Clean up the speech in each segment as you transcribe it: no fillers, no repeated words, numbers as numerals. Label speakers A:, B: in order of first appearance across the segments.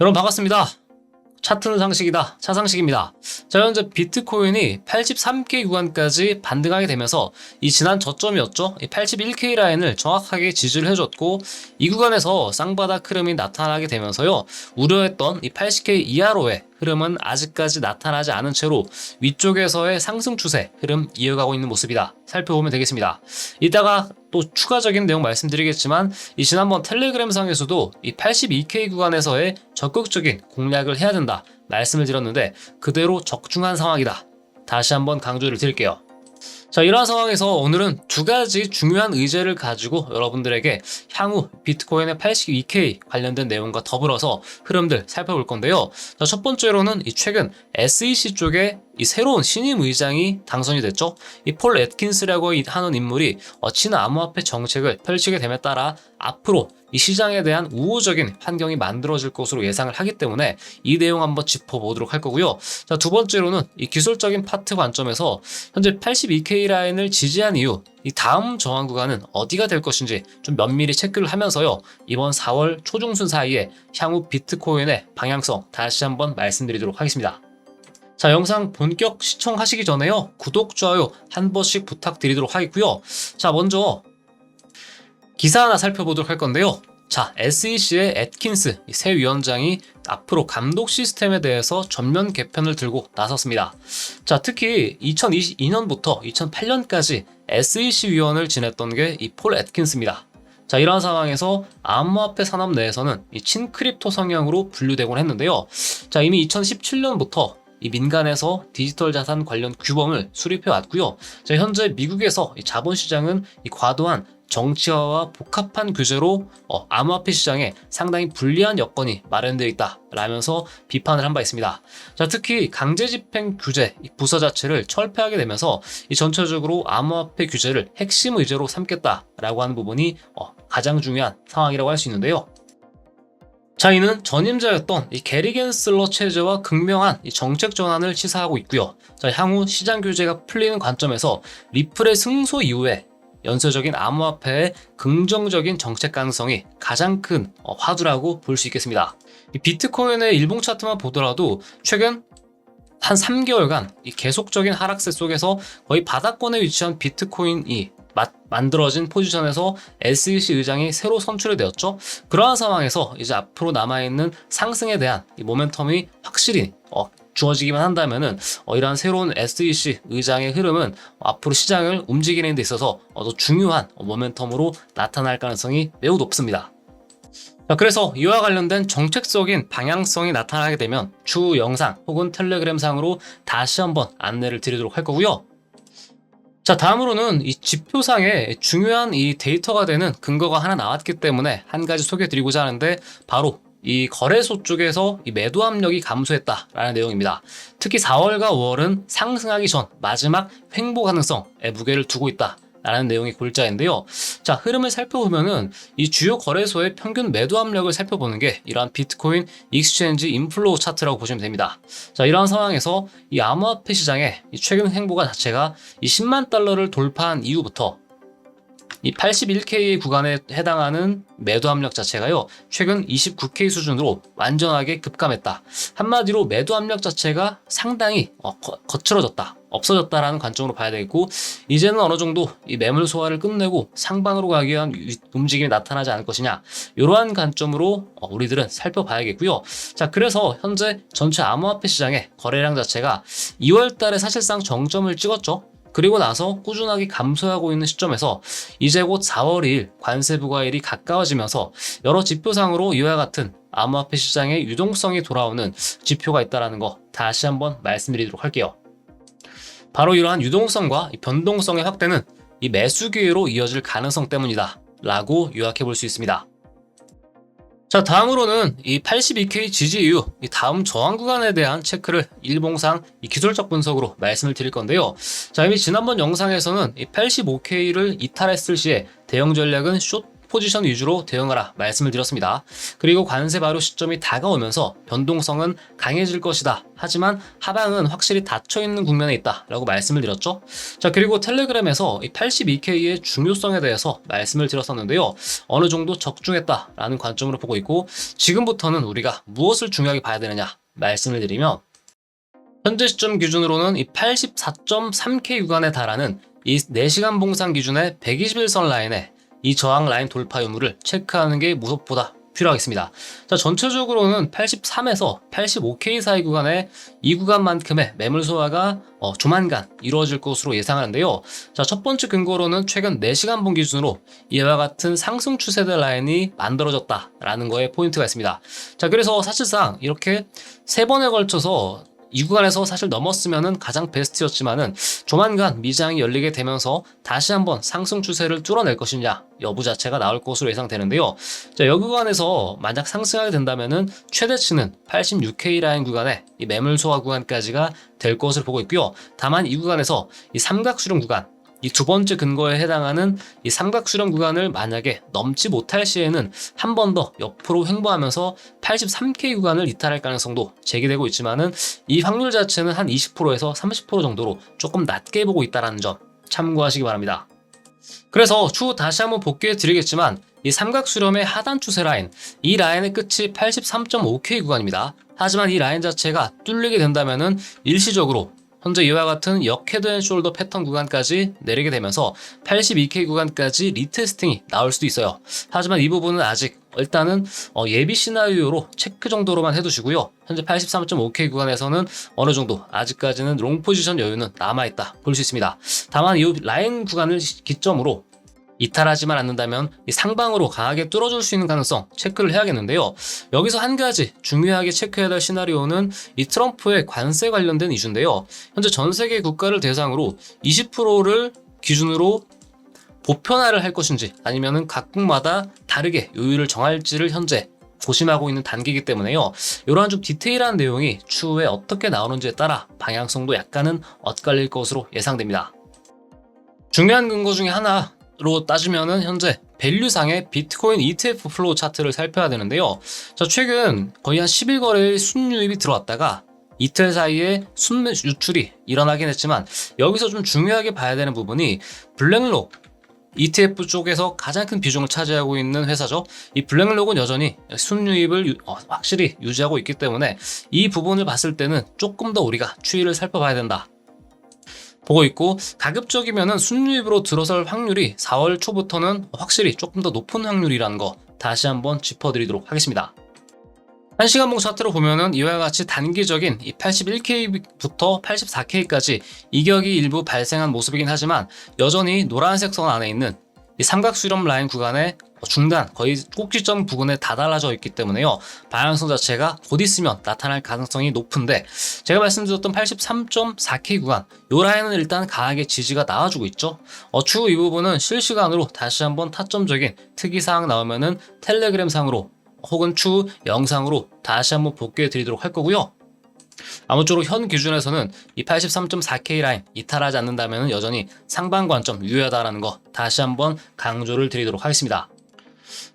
A: 여러분 반갑습니다. 차트는 상식이다. 차상식입니다. 자, 현재 비트코인이 83K 구간까지 반등하게 되면서 이 지난 저점이었죠. 이 81K 라인을 정확하게 지지를 해줬고 이 구간에서 쌍바닥 흐름이 나타나게 되면서요. 우려했던 이 80K 이하로의 흐름은 아직까지 나타나지 않은 채로 위쪽에서의 상승 추세 흐름 이어가고 있는 모습이다. 살펴보면 되겠습니다. 이따가 또 추가적인 내용 말씀드리겠지만 이 지난번 텔레그램상에서도 이 82K 구간에서의 적극적인 공략을 해야 된다 말씀을 드렸는데 그대로 적중한 상황이다. 다시 한번 강조를 드릴게요. 자, 이러한 상황에서 오늘은 두 가지 중요한 의제를 가지고 여러분들에게 향후 비트코인의 82K 관련된 내용과 더불어서 흐름들 살펴볼 건데요. 자, 첫 번째로는 이 최근 SEC 쪽에 이 새로운 신임 의장이 당선이 됐죠. 이 폴 애트킨스라고 하는 인물이 친암호화폐 정책을 펼치게 됨에 따라 앞으로 이 시장에 대한 우호적인 환경이 만들어질 것으로 예상을 하기 때문에 이 내용 한번 짚어보도록 할 거고요. 자, 두 번째로는 이 기술적인 파트 관점에서 현재 82K 라인을 지지한 이후 이 다음 저항 구간은 어디가 될 것인지 좀 면밀히 체크를 하면서요. 이번 4월 초중순 사이에 향후 비트코인의 방향성 다시 한번 말씀드리도록 하겠습니다. 자, 영상 본격 시청하시기 전에요. 구독, 좋아요 한 번씩 부탁드리도록 하겠고요. 자, 먼저 기사 하나 살펴보도록 할 건데요. 자, SEC의 애트킨스 새 위원장이 앞으로 감독 시스템에 대해서 전면 개편을 들고 나섰습니다. 자, 특히 2022년부터 2008년까지 SEC 위원을 지냈던 게 이 폴 애트킨스입니다. 자, 이러한 상황에서 암호화폐 산업 내에서는 이 친크립토 성향으로 분류되곤 했는데요. 자, 이미 2017년부터 이 민간에서 디지털 자산 관련 규범을 수립해 왔고요. 자, 현재 미국에서 이 자본시장은 이 과도한 정치화와 복합한 규제로 암호화폐 시장에 상당히 불리한 여건이 마련되어 있다 라면서 비판을 한 바 있습니다. 자, 특히 강제집행 규제 부서 자체를 철폐하게 되면서 이 전체적으로 암호화폐 규제를 핵심 의제로 삼겠다라고 하는 부분이 가장 중요한 상황이라고 할 수 있는데요. 자, 이는 전임자였던 이 게리 겐슬러 체제와 극명한 이 정책 전환을 시사하고 있고요. 자, 향후 시장 규제가 풀리는 관점에서 리플의 승소 이후에 연쇄적인 암호화폐의 긍정적인 정책 가능성이 가장 큰 화두라고 볼 수 있겠습니다. 이 비트코인의 일봉 차트만 보더라도 최근 한 3개월간 이 계속적인 하락세 속에서 거의 바닥권에 위치한 비트코인이 만들어진 포지션에서 SEC 의장이 새로 선출이 되었죠. 그러한 상황에서 이제 앞으로 남아있는 상승에 대한 이 모멘텀이 확실히 주어지기만 한다면은 이러한 새로운 SEC 의장의 흐름은 앞으로 시장을 움직이는 데 있어서 더 중요한 모멘텀으로 나타날 가능성이 매우 높습니다. 자, 그래서 이와 관련된 정책적인 방향성이 나타나게 되면 추후 영상 혹은 텔레그램상으로 다시 한번 안내를 드리도록 할 거고요. 자, 다음으로는 이 지표상에 중요한 이 데이터가 되는 근거가 하나 나왔기 때문에 한 가지 소개해드리고자 하는데 바로 이 거래소 쪽에서 이 매도 압력이 감소했다라는 내용입니다. 특히 4월과 5월은 상승하기 전 마지막 횡보 가능성에 무게를 두고 있다. 라는 내용이 골자인데요. 자, 흐름을 살펴보면은 이 주요 거래소의 평균 매도 압력을 살펴보는 게 이러한 비트코인 익스체인지 인플로우 차트라고 보시면 됩니다. 자, 이러한 상황에서 이 암호화폐 시장의 이 최근 행보가 자체가 이 10만 달러를 돌파한 이후부터 이 81K 구간에 해당하는 매도 압력 자체가요, 최근 29K 수준으로 완전하게 급감했다. 한마디로 매도 압력 자체가 상당히 거칠어졌다, 없어졌다라는 관점으로 봐야 되겠고, 이제는 어느 정도 이 매물 소화를 끝내고 상방으로 가기 위한 움직임이 나타나지 않을 것이냐, 이러한 관점으로 우리들은 살펴봐야겠고요. 자, 그래서 현재 전체 암호화폐 시장의 거래량 자체가 2월 달에 사실상 정점을 찍었죠. 그리고 나서 꾸준하게 감소하고 있는 시점에서 이제 곧 4월 2일 관세 부과일이 가까워지면서 여러 지표상으로 이와 같은 암호화폐 시장의 유동성이 돌아오는 지표가 있다는 거 다시 한번 말씀드리도록 할게요. 바로 이러한 유동성과 변동성의 확대는 이 매수 기회로 이어질 가능성 때문이다 라고 요약해 볼 수 있습니다. 자, 다음으로는 이 82K 지지 이후 이 다음 저항 구간에 대한 체크를 일봉상 이 기술적 분석으로 말씀을 드릴 건데요. 자, 이미 지난번 영상에서는 이 85K를 이탈했을 시에 대응 전략은 포지션 위주로 대응하라 말씀을 드렸습니다. 그리고 관세 발효 시점이 다가오면서 변동성은 강해질 것이다. 하지만 하방은 확실히 닫혀있는 국면에 있다 라고 말씀을 드렸죠. 자, 그리고 텔레그램에서 82K의 중요성에 대해서 말씀을 드렸었는데요. 어느 정도 적중했다라는 관점으로 보고 있고, 지금부터는 우리가 무엇을 중요하게 봐야 되느냐 말씀을 드리면, 현재 시점 기준으로는 이 84.3K 구간에 달하는 이 4시간 봉상 기준의 121선 라인에 이 저항 라인 돌파 유무를 체크하는 게 무엇보다 필요하겠습니다. 자, 전체적으로는 83에서 85K 사이 구간에 이 구간만큼의 매물 소화가 조만간 이루어질 것으로 예상하는데요. 자, 첫 번째 근거로는 최근 4시간 봉 기준으로 이와 같은 상승 추세대 라인이 만들어졌다라는 거에 포인트가 있습니다. 자, 그래서 사실상 이렇게 3번에 걸쳐서 이 구간에서 사실 넘었으면은 가장 베스트였지만은 조만간 미장이 열리게 되면서 다시 한번 상승 추세를 뚫어낼 것이냐 여부 자체가 나올 것으로 예상되는데요. 자, 이 구간에서 만약 상승하게 된다면은 최대치는 86K 라인 구간에 이 매물 소화 구간까지가 될 것으로 보고 있고요. 다만 이 구간에서 이 삼각수렴 구간, 이 두 번째 근거에 해당하는 이 삼각수렴 구간을 만약에 넘지 못할 시에는 한 번 더 옆으로 횡보하면서 83K 구간을 이탈할 가능성도 제기되고 있지만은 이 확률 자체는 한 20%에서 30% 정도로 조금 낮게 보고 있다는 점 참고하시기 바랍니다. 그래서 추후 다시 한번 복귀해 드리겠지만 이 삼각수렴의 하단 추세 라인, 이 라인의 끝이 83.5K 구간입니다. 하지만 이 라인 자체가 뚫리게 된다면은 일시적으로 현재 이와 같은 역헤드앤숄더 패턴 구간까지 내리게 되면서 82K 구간까지 리테스팅이 나올 수도 있어요. 하지만 이 부분은 아직 일단은 예비 시나리오로 체크 정도로만 해두시고요. 현재 83.5K 구간에서는 어느 정도 아직까지는 롱 포지션 여유는 남아있다 볼 수 있습니다. 다만 이 라인 구간을 기점으로 이탈하지만 않는다면 이 상방으로 강하게 뚫어줄 수 있는 가능성 체크를 해야겠는데요. 여기서 한 가지 중요하게 체크해야 될 시나리오는 이 트럼프의 관세 관련된 이슈인데요. 현재 전 세계 국가를 대상으로 20%를 기준으로 보편화를 할 것인지 아니면은 각국마다 다르게 요율을 정할지를 현재 고심하고 있는 단계이기 때문에요. 이러한 좀 디테일한 내용이 추후에 어떻게 나오는지에 따라 방향성도 약간은 엇갈릴 것으로 예상됩니다. 중요한 근거 중에 하나 로 따지면은 현재 밸류상의 비트코인 ETF 플로우 차트를 살펴야 되는데요. 자, 최근 거의 한 10일 순유입이 들어왔다가 이틀 사이에 순 유출이 일어나긴 했지만, 여기서 좀 중요하게 봐야 되는 부분이 블랙록 ETF 쪽에서 가장 큰 비중을 차지하고 있는 회사죠. 이 블랙록은 여전히 순유입을 확실히 유지하고 있기 때문에 이 부분을 봤을 때는 조금 더 우리가 추이를 살펴봐야 된다 보고 있고, 가급적이면은 순유입으로 들어설 확률이 4월 초부터는 확실히 조금 더 높은 확률이라는 거 다시 한번 짚어드리도록 하겠습니다. 1시간 봉 차트로 보면은 이와 같이 단기적인 이 81K부터 84K까지 이격이 일부 발생한 모습이긴 하지만, 여전히 노란색 선 안에 있는 이 삼각수렴 라인 구간의 중단, 거의 꼭지점 부근에 다달라져 있기 때문에요. 방향성 자체가 곧 있으면 나타날 가능성이 높은데, 제가 말씀드렸던 83.4K 구간, 요 라인은 일단 강하게 지지가 나와주고 있죠. 추후 이 부분은 실시간으로 다시 한번 타점적인 특이사항 나오면은 텔레그램 상으로 혹은 추후 영상으로 다시 한번 복귀해 드리도록 할 거고요. 아무쪼록 현 기준에서는 이 83.4K 라인 이탈하지 않는다면 여전히 상방 관점 유효하다라는 거 다시 한번 강조를 드리도록 하겠습니다.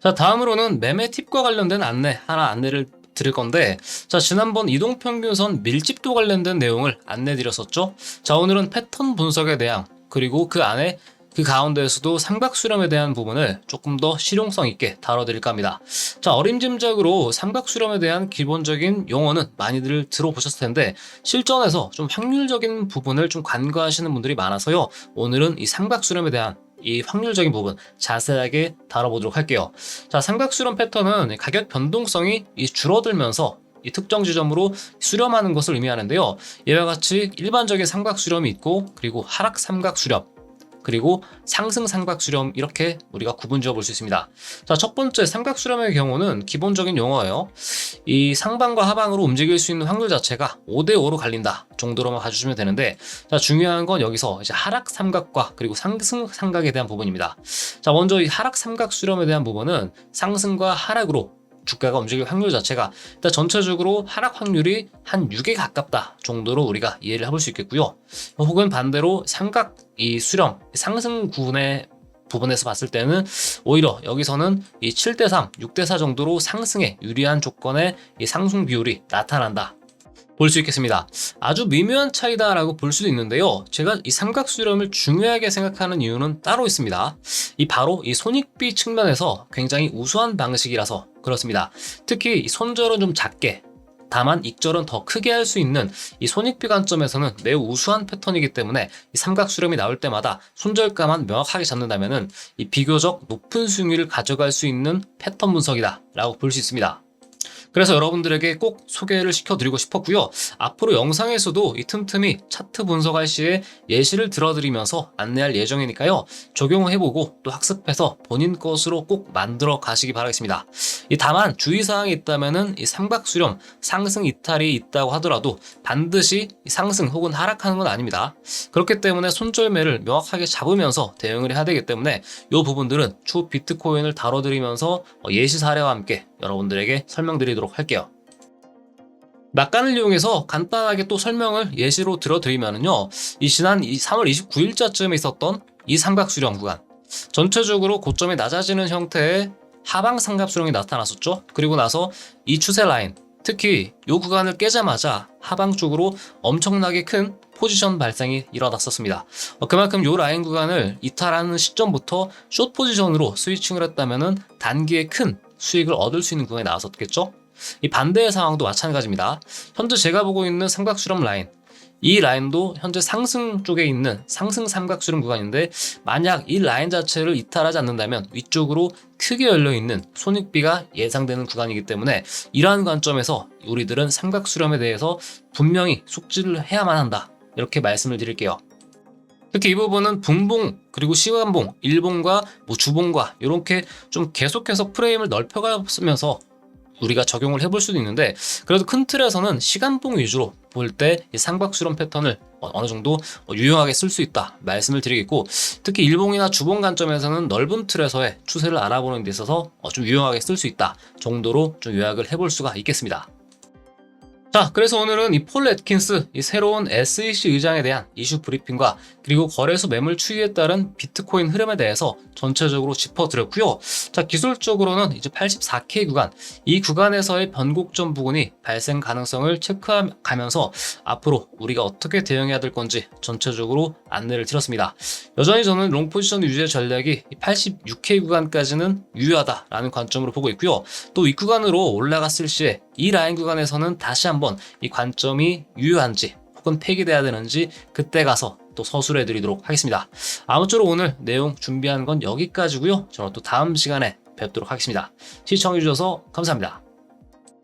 A: 자, 다음으로는 매매 팁과 관련된 안내를 드릴 건데, 자, 지난번 이동평균선 밀집도 관련된 내용을 안내 드렸었죠. 자, 오늘은 패턴 분석에 대한, 그리고 그 안에 그 가운데에서도 삼각수렴에 대한 부분을 조금 더 실용성 있게 다뤄드릴까 합니다. 자, 어림짐작으로 삼각수렴에 대한 기본적인 용어는 많이들 들어보셨을 텐데, 실전에서 좀 확률적인 부분을 좀 간과하시는 분들이 많아서요. 오늘은 이 삼각수렴에 대한 이 확률적인 부분 자세하게 다뤄보도록 할게요. 자, 삼각수렴 패턴은 가격 변동성이 줄어들면서 이 특정 지점으로 수렴하는 것을 의미하는데요. 이와 같이 일반적인 삼각수렴이 있고, 그리고 하락 삼각수렴, 그리고 상승 삼각수렴, 이렇게 우리가 구분 지어 볼 수 있습니다. 자, 첫 번째 삼각수렴의 경우는 기본적인 용어예요. 이 상방과 하방으로 움직일 수 있는 확률 자체가 5대5로 갈린다 정도로만 봐주시면 되는데, 자, 중요한 건 여기서 이제 하락 삼각과 그리고 상승 삼각에 대한 부분입니다. 자, 먼저 이 하락 삼각수렴에 대한 부분은 상승과 하락으로 주가가 움직일 확률 자체가 일단 전체적으로 하락 확률이 한 6에 가깝다 정도로 우리가 이해를 해볼 수 있겠고요. 혹은 반대로 삼각 이 수렴 상승 구분의 부분에서 봤을 때는 오히려 여기서는 이 7대3, 6대4 정도로 상승에 유리한 조건의 이 상승 비율이 나타난다 볼 수 있겠습니다. 아주 미묘한 차이다라고 볼 수도 있는데요. 제가 이 삼각수렴을 중요하게 생각하는 이유는 따로 있습니다. 이 바로 이 손익비 측면에서 굉장히 우수한 방식이라서 그렇습니다. 특히 이 손절은 좀 작게, 다만 익절은 더 크게 할 수 있는 이 손익비 관점에서는 매우 우수한 패턴이기 때문에 이 삼각수렴이 나올 때마다 손절가만 명확하게 잡는다면은 이 비교적 높은 수익률을 가져갈 수 있는 패턴 분석이다라고 볼 수 있습니다. 그래서 여러분들에게 꼭 소개를 시켜드리고 싶었고요. 앞으로 영상에서도 이 틈틈이 차트 분석할 시에 예시를 들어드리면서 안내할 예정이니까요. 적용해보고 또 학습해서 본인 것으로 꼭 만들어 가시기 바라겠습니다. 다만 주의사항이 있다면은 이 삼각수렴 상승 이탈이 있다고 하더라도 반드시 상승 혹은 하락하는 건 아닙니다. 그렇기 때문에 손절매를 명확하게 잡으면서 대응을 해야 되기 때문에 이 부분들은 추후 비트코인을 다뤄드리면서 예시 사례와 함께 여러분들에게 설명드리도록 할게요. 낙관을 이용해서 간단하게 또 설명을 예시로 들어드리면요. 이 지난 3월 29일자쯤에 있었던 이 삼각수렴 구간, 전체적으로 고점이 낮아지는 형태의 하방 삼각수렴이 나타났었죠. 그리고 나서 이 추세 라인, 특히 이 구간을 깨자마자 하방 쪽으로 엄청나게 큰 포지션 발생이 일어났었습니다. 그만큼 이 라인 구간을 이탈하는 시점부터 숏 포지션으로 스위칭을 했다면은 단기에 큰 수익을 얻을 수 있는 구간이 나왔었겠죠. 이 반대의 상황도 마찬가지입니다. 현재 제가 보고 있는 삼각수렴 라인, 이 라인도 현재 상승 쪽에 있는 상승 삼각수렴 구간인데, 만약 이 라인 자체를 이탈하지 않는다면 위쪽으로 크게 열려있는 손익비가 예상되는 구간이기 때문에 이러한 관점에서 우리들은 삼각수렴에 대해서 분명히 숙지를 해야만 한다, 이렇게 말씀을 드릴게요. 특히 이 부분은 분봉 그리고 시간봉, 일봉과 주봉과 이렇게 좀 계속해서 프레임을 넓혀가면서 우리가 적용을 해볼 수도 있는데, 그래도 큰 틀에서는 시간봉 위주로 볼 때 이 삼각수렴 패턴을 어느 정도 유용하게 쓸 수 있다 말씀을 드리겠고, 특히 일봉이나 주봉 관점에서는 넓은 틀에서의 추세를 알아보는 데 있어서 좀 유용하게 쓸 수 있다 정도로 좀 요약을 해볼 수가 있겠습니다. 자, 그래서 오늘은 이 폴 애트킨스, 이 새로운 SEC 의장에 대한 이슈 브리핑과 그리고 거래소 매물 추이에 따른 비트코인 흐름에 대해서 전체적으로 짚어드렸고요. 자, 기술적으로는 이제 84K 구간, 이 구간에서의 변곡점 부분이 발생 가능성을 체크하면서 앞으로 우리가 어떻게 대응해야 될 건지 전체적으로 안내를 드렸습니다. 여전히 저는 롱 포지션 유지의 전략이 86K 구간까지는 유효하다라는 관점으로 보고 있고요. 또 이 구간으로 올라갔을 시에 이 라인 구간에서는 다시 한번 이 관점이 유효한지 혹은 폐기돼야 되는지 그때 가서 또 서술해 드리도록 하겠습니다. 아무쪼록 오늘 내용 준비한 건 여기까지고요. 저는 또 다음 시간에 뵙도록 하겠습니다. 시청해 주셔서 감사합니다.